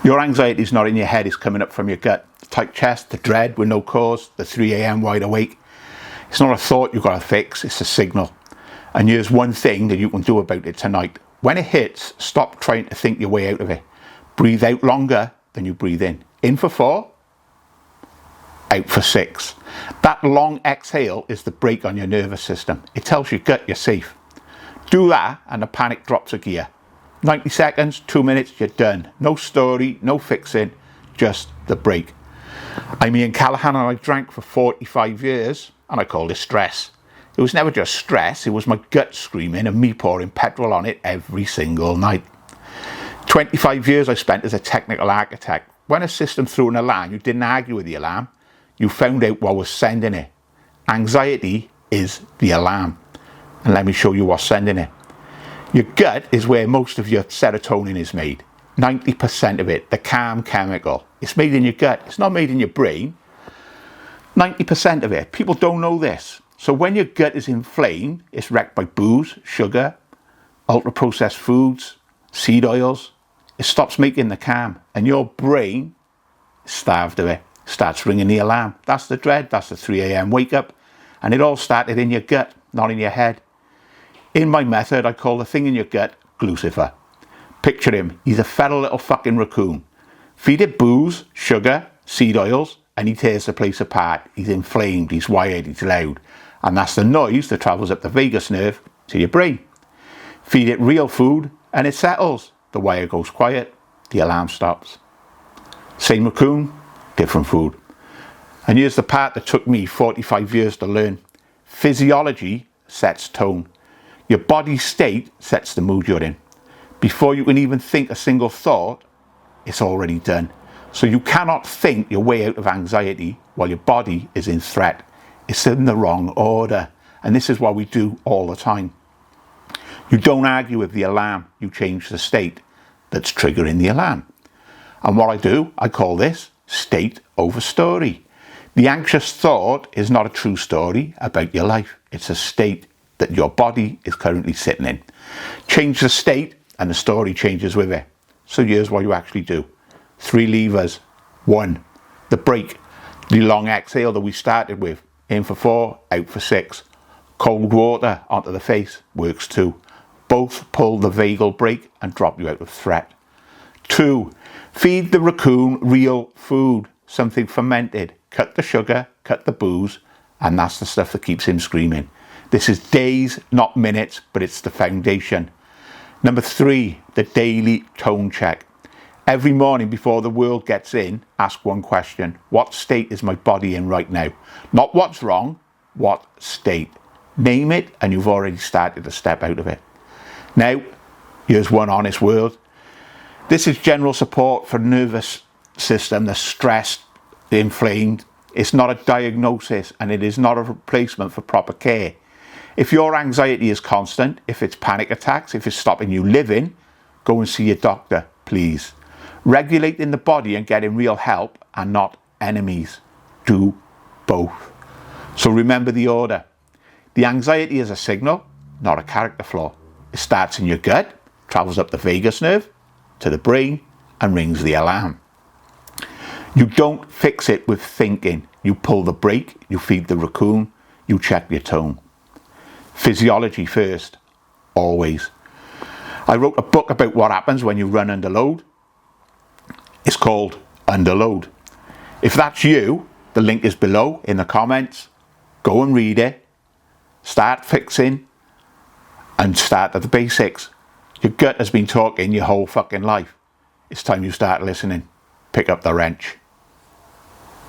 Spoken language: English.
Your anxiety is not in your head, it's coming up from your gut. The tight chest, the dread with no cause, the 3 a.m. wide awake. It's not a thought you've got to fix, it's a signal. And here's one thing that you can do about it tonight. When it hits, stop trying to think your way out of it. Breathe out longer than you breathe in. In for 4, out for 6. That long exhale is the brake on your nervous system. It tells your gut you're safe. Do that and the panic drops a gear. 90 seconds, 2 minutes, you're done. No story, no fixing, just the brake. I'm Ian Callaghan and I drank for 45 years and I called it stress. It was never just stress, it was my gut screaming and me pouring petrol on it every single night. 25 years I spent as a technical architect. When a system threw an alarm, you didn't argue with the alarm. You found out what was sending it. Anxiety is the alarm. And let me show you what's sending it. Your gut is where most of your serotonin is made. 90% of it, the calm chemical. It's made in your gut. It's not made in your brain. 90% of it. People don't know this. So when your gut is inflamed, it's wrecked by booze, sugar, ultra-processed foods, seed oils. It stops making the calm. And your brain is starved of it. Starts ringing the alarm. That's the dread. That's the 3 a.m. wake up. And it all started in your gut, not in your head. In my method, I call the thing in your gut Lucifer. Picture him. He's a feral little fucking raccoon. Feed it booze, sugar, seed oils, and he tears the place apart. He's inflamed, he's wired, he's loud. And that's the noise that travels up the vagus nerve to your brain. Feed it real food, and it settles. The wire goes quiet, the alarm stops. Same raccoon, different food. And here's the part that took me 45 years to learn. Physiology sets tone. Your body state sets the mood you're in. Before you can even think a single thought, it's already done. So you cannot think your way out of anxiety while your body is in threat. It's in the wrong order. And this is what we do all the time. You don't argue with the alarm, you change the state that's triggering the alarm. And what I do, I call this state over story. The anxious thought is not a true story about your life. It's a state that your body is currently sitting in. Change the state and the story changes with it. So here's what you actually do. 3 levers. 1, the brake, the long exhale that we started with. In for 4, out for 6. Cold water onto the face works too. Both pull the vagal brake and drop you out of threat. 2, feed the raccoon real food, something fermented. Cut the sugar, cut the booze, and that's the stuff that keeps him screaming. This is days, not minutes, but it's the foundation. Number 3, the daily tone check. Every morning before the world gets in, ask one question. What state is my body in right now? Not what's wrong, what state? Name it and you've already started to step out of it. Now, here's one honest word. This is general support for the nervous system, the stressed, the inflamed. It's not a diagnosis and it is not a replacement for proper care. If your anxiety is constant, if it's panic attacks, if it's stopping you living, go and see your doctor, please. Regulating the body and getting real help are not enemies. Do both. So remember the order. The anxiety is a signal, not a character flaw. It starts in your gut, travels up the vagus nerve to the brain and rings the alarm. You don't fix it with thinking. You pull the brake, you feed the raccoon, you check your tone. Physiology first, always. I wrote a book about what happens when you run under load. It's called Under Load. If that's you, the link is below in the comments. Go and read it. Start fixing and start at the basics. Your gut has been talking your whole fucking life. It's time you start listening. Pick up the wrench.